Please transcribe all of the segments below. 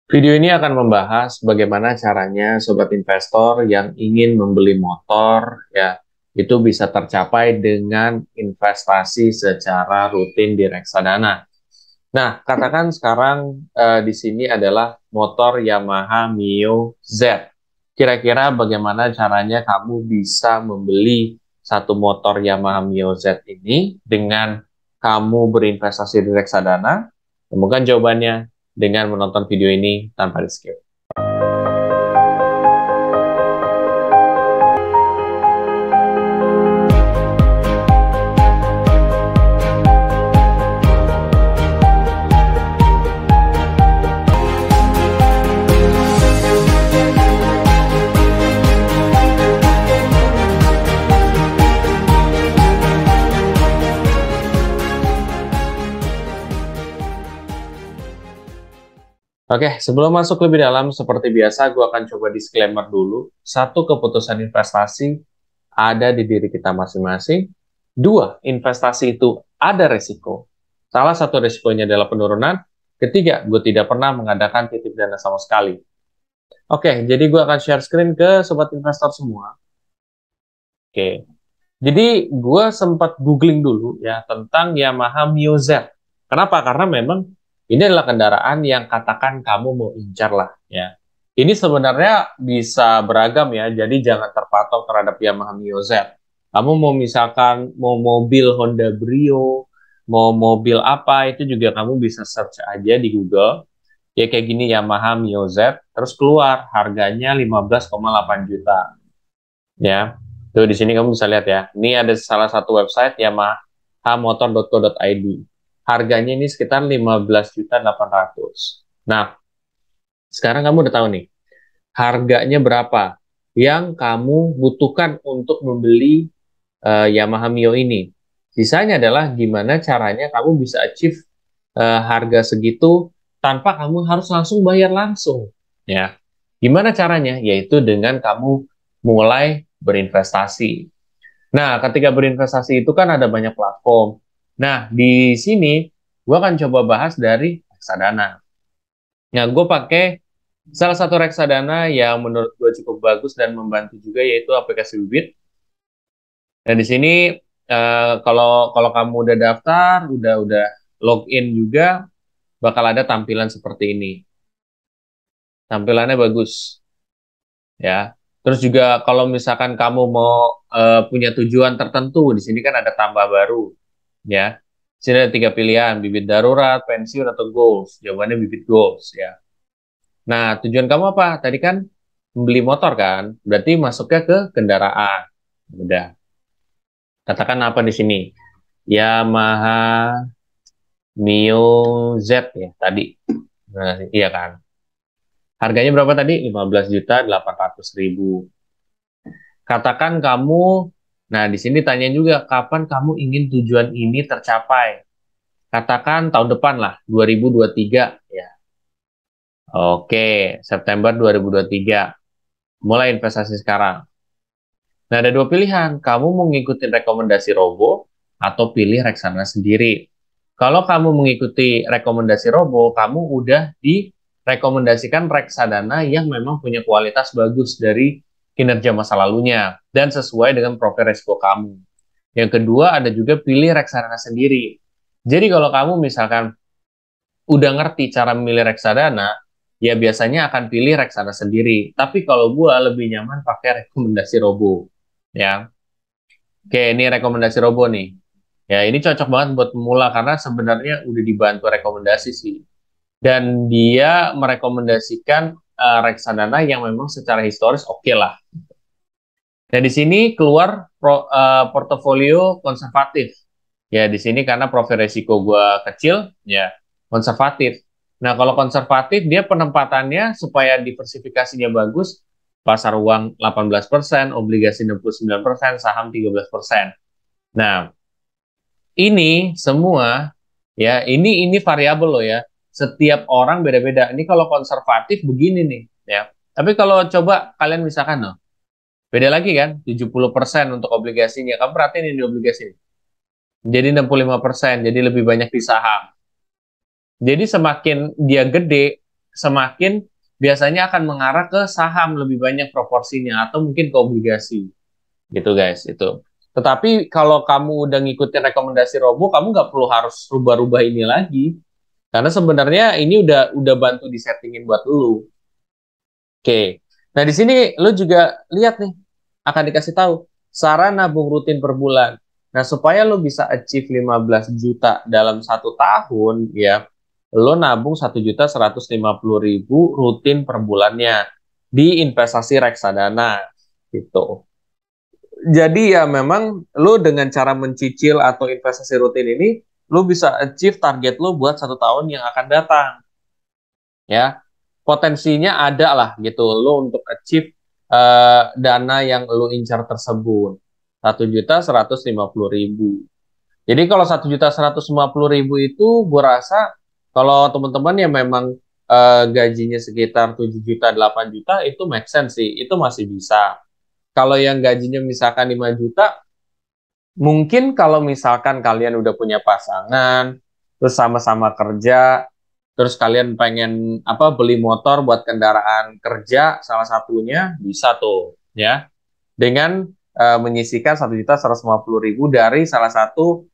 Video ini akan membahas bagaimana caranya sobat investor yang ingin membeli motor ya itu bisa tercapai dengan investasi secara rutin di reksadana. Nah, katakan sekarang di sini adalah motor Yamaha Mio Z. Kira-kira bagaimana caranya kamu bisa membeli satu motor Yamaha Mio Z ini dengan kamu berinvestasi di reksadana? Temukan jawabannya dengan menonton video ini tanpa di skip. Oke, sebelum masuk lebih dalam, seperti biasa, gue akan coba disclaimer dulu. Satu, keputusan investasi ada di diri kita masing-masing. Dua, investasi itu ada resiko. Salah satu resikonya adalah penurunan. Ketiga, gue tidak pernah mengadakan titip dana sama sekali. Oke, jadi gue akan share screen ke sobat investor semua. Oke, jadi gue sempat googling dulu ya tentang Yamaha Mio Z. Kenapa? Karena memang ini adalah kendaraan yang katakan kamu mau incar lah ya. Ini sebenarnya bisa beragam ya, jadi jangan terpatok terhadap Yamaha Mio Z. Kamu mau misalkan mau mobil Honda Brio, mau mobil apa, itu juga kamu bisa search aja di Google. Ya kayak gini Yamaha Mio Z, terus keluar harganya 15,8 juta. Ya, tuh di sini kamu bisa lihat ya. Ini ada salah satu website yamahamotor.co.id. Harganya ini sekitar 15.800.000. Nah, sekarang kamu udah tahu nih, harganya berapa yang kamu butuhkan untuk membeli Yamaha Mio ini. Sisanya adalah gimana caranya kamu bisa achieve harga segitu tanpa kamu harus langsung bayar langsung. Ya, gimana caranya? Yaitu dengan kamu mulai berinvestasi. Nah, ketika berinvestasi itu kan ada banyak platform. Nah, di sini gue akan coba bahas dari reksadana. Nah, gue pakai salah satu reksadana yang menurut gue cukup bagus dan membantu juga, yaitu aplikasi Bibit. Dan di sini kalau kamu udah daftar, udah login juga, bakal ada tampilan seperti ini. Tampilannya bagus, ya. Terus juga kalau misalkan kamu mau punya tujuan tertentu, di sini kan ada tambah baru, ya. Di sini ada 3 pilihan, bibit darurat, pensiun, atau goals. Jawabannya bibit goals, ya. Nah, tujuan kamu apa? Tadi kan membeli motor kan, berarti masuknya ke kendaraan. Udah. Katakan apa di sini? Yamaha Mio Z ya tadi. Nah, iya kan? Harganya berapa tadi? 15.800.000. Katakan kamu, nah di sini tanya juga kapan kamu ingin tujuan ini tercapai. Katakan tahun depan lah, 2023 ya. Oke, September 2023. Mulai investasi sekarang. Nah, ada 2 pilihan. Kamu mau ngikutin rekomendasi Robo atau pilih reksadana sendiri. Kalau kamu mengikuti rekomendasi Robo, kamu udah direkomendasikan reksadana yang memang punya kualitas bagus dari kinerja masa lalunya dan sesuai dengan profil risiko kamu. Yang kedua, ada juga pilih reksadana sendiri. Jadi kalau kamu misalkan udah ngerti cara memilih reksadana, ya biasanya akan pilih reksadana sendiri. Tapi kalau gua lebih nyaman pakai rekomendasi Robo. Ya, oke, ini rekomendasi Robo nih. Ya, ini cocok banget buat pemula karena sebenarnya udah dibantu rekomendasi sih. Dan dia merekomendasikan reksadana yang memang secara historis oke lah. Nah, di sini keluar portofolio konservatif. Ya, di sini karena profil resiko gua kecil, ya konservatif. Nah, kalau konservatif, dia penempatannya supaya diversifikasinya bagus, pasar uang 18%, obligasi 69%, saham 13%. Nah, ini semua, ya ini variabel loh ya. Setiap orang beda-beda. Ini kalau konservatif begini nih, ya. Tapi kalau coba kalian misalkan loh, beda lagi kan, 70% untuk obligasinya. Kamu perhatiin ini obligasi. Jadi 65%, jadi lebih banyak di saham. Jadi semakin dia gede, semakin biasanya akan mengarah ke saham lebih banyak proporsinya atau mungkin ke obligasi gitu guys itu. Tetapi kalau kamu udah ngikutin rekomendasi Robo, kamu nggak perlu harus rubah-rubah ini lagi karena sebenarnya ini udah bantu disettingin buat lu. Oke. Nah, di sini lu juga lihat nih, akan dikasih tahu saran nabung rutin per bulan. Nah, supaya lu bisa achieve 15 juta dalam 1 tahun, ya, lu nabung 1.150.000 rutin per bulannya di investasi reksadana, gitu. Jadi ya memang lu dengan cara mencicil atau investasi rutin ini, lu bisa achieve target lu buat 1 tahun yang akan datang, ya potensinya ada lah gitu lo untuk achieve dana yang lo incar tersebut 1.150.000. Jadi kalau 1.150.000 itu gue rasa kalau teman-teman yang memang gajinya sekitar 7 juta 8 juta itu make sense sih, itu masih bisa. Kalau yang gajinya misalkan 5 juta, mungkin kalau misalkan kalian udah punya pasangan, terus sama-sama kerja, terus kalian pengen apa beli motor buat kendaraan kerja, salah satunya bisa tuh, ya, dengan menyisikan 1.150.000 dari salah satu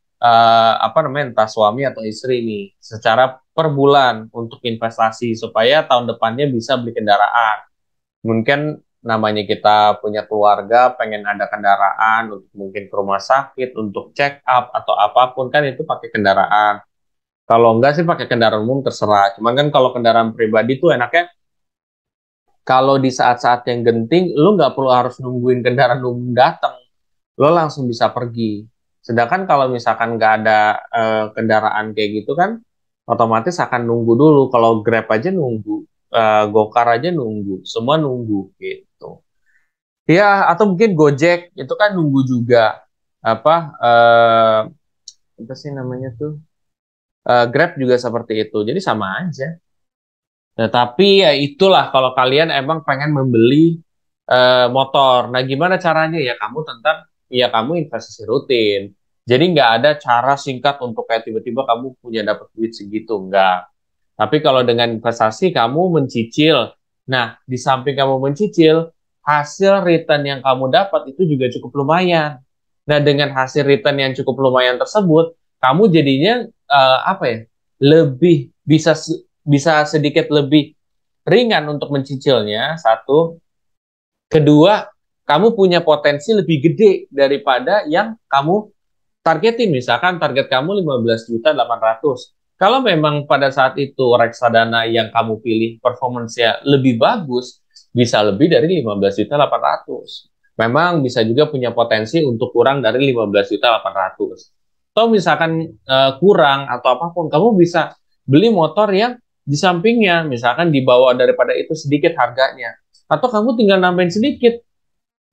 apa namanya entah suami atau istri nih, secara per bulan untuk investasi supaya tahun depannya bisa beli kendaraan. Mungkin namanya kita punya keluarga, pengen ada kendaraan untuk mungkin ke rumah sakit, untuk check up atau apapun kan itu pakai kendaraan. Kalau enggak sih pakai kendaraan umum terserah. Cuman kan kalau kendaraan pribadi tuh enaknya kalau di saat-saat yang genting, lu nggak perlu harus nungguin kendaraan umum datang. Lo langsung bisa pergi. Sedangkan kalau misalkan nggak ada kendaraan kayak gitu kan, otomatis akan nunggu dulu. Kalau Grab aja nunggu, Gokar aja nunggu, semua nunggu gitu. Ya, atau mungkin Gojek itu kan nunggu juga. Apa sih namanya tuh? Grab juga seperti itu. Jadi sama aja. Nah, tapi ya itulah kalau kalian emang pengen membeli motor. Nah, gimana caranya? Ya kamu tentang ya kamu investasi rutin. Jadi nggak ada cara singkat untuk kayak tiba-tiba kamu punya dapat duit segitu, enggak. Tapi kalau dengan investasi kamu mencicil. Nah, di samping kamu mencicil, hasil return yang kamu dapat itu juga cukup lumayan. Nah, dengan hasil return yang cukup lumayan tersebut, kamu jadinya apa ya? Lebih bisa sedikit lebih ringan untuk mencicilnya, satu. Kedua, kamu punya potensi lebih gede daripada yang kamu targetin. Misalkan target kamu 15.800.000. Kalau memang pada saat itu reksadana yang kamu pilih performance-nya lebih bagus, bisa lebih dari 15.800.000. Memang bisa juga punya potensi untuk kurang dari 15.800.000. Atau misalkan kurang atau apapun, kamu bisa beli motor yang di sampingnya, misalkan di bawah daripada itu sedikit harganya. Atau kamu tinggal nambahin sedikit,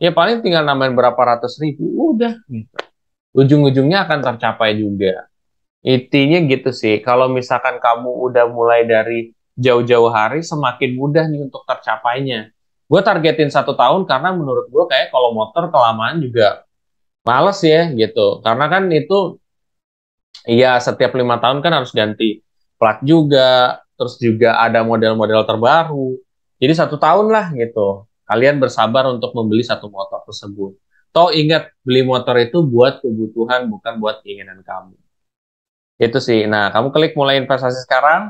ya paling tinggal nambahin berapa ratus ribu, udah gitu. Ujung-ujungnya akan tercapai juga. Intinya gitu sih, kalau misalkan kamu udah mulai dari jauh-jauh hari, semakin mudah nih untuk tercapainya. Gue targetin 1 tahun karena menurut gue kayak kalau motor kelamaan juga males ya gitu. Karena kan itu ya setiap 5 tahun kan harus ganti plat juga, terus juga ada model-model terbaru. Jadi 1 tahun lah gitu. Kalian bersabar untuk membeli satu motor tersebut. Toh ingat, beli motor itu buat kebutuhan, bukan buat keinginan kamu. Itu sih. Nah, kamu klik mulai investasi sekarang,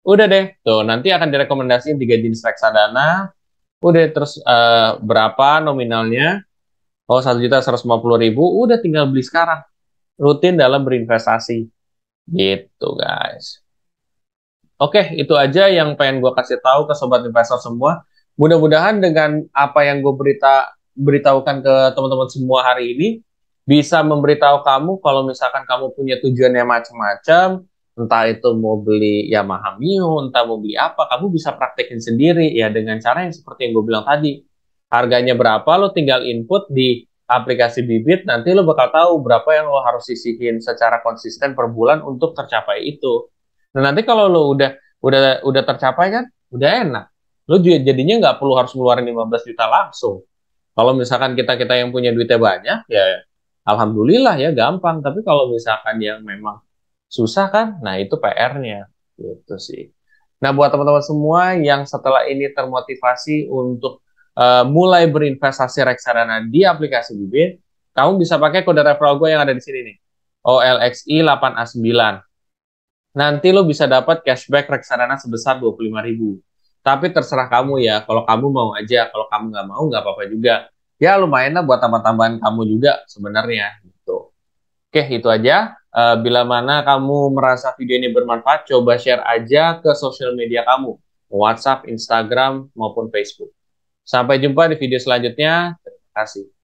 udah deh. Tuh, nanti akan direkomendasiin 3 jenis reksadana. Udah, terus berapa nominalnya? Oh, 1.150.000. Udah tinggal beli sekarang. Rutin dalam berinvestasi. Gitu, guys. Oke, itu aja yang pengen gue kasih tahu ke sobat investor semua. Mudah-mudahan dengan apa yang gue beritahukan ke teman-teman semua hari ini, bisa memberitahu kamu kalau misalkan kamu punya tujuannya macam-macam, entah itu mau beli Yamaha Mio, entah mau beli apa, kamu bisa praktekin sendiri ya dengan cara yang seperti yang gue bilang tadi. Harganya berapa, lo tinggal input di aplikasi Bibit, nanti lo bakal tahu berapa yang lo harus sisihin secara konsisten per bulan untuk tercapai itu. Nah, nanti kalau lo udah tercapai kan, udah enak. Lo juga jadinya nggak perlu harus ngeluarin 15 juta langsung. Kalau misalkan kita-kita yang punya duitnya banyak, ya alhamdulillah ya gampang. Tapi kalau misalkan yang memang susah kan, nah itu PR-nya. Gitu sih. Nah, buat teman-teman semua yang setelah ini termotivasi untuk mulai berinvestasi reksadana di aplikasi Bibit, kamu bisa pakai kode referral gue yang ada di sini nih, OLXI8A9. Nanti lo bisa dapat cashback reksadana sebesar 25.000. Tapi terserah kamu ya, kalau kamu mau aja, kalau kamu nggak mau nggak apa-apa juga. Ya lumayan lah buat tambah-tambahan kamu juga sebenarnya. Gitu. Oke, itu aja. Bila mana kamu merasa video ini bermanfaat, coba share aja ke sosial media kamu, WhatsApp, Instagram, maupun Facebook. Sampai jumpa di video selanjutnya. Terima kasih.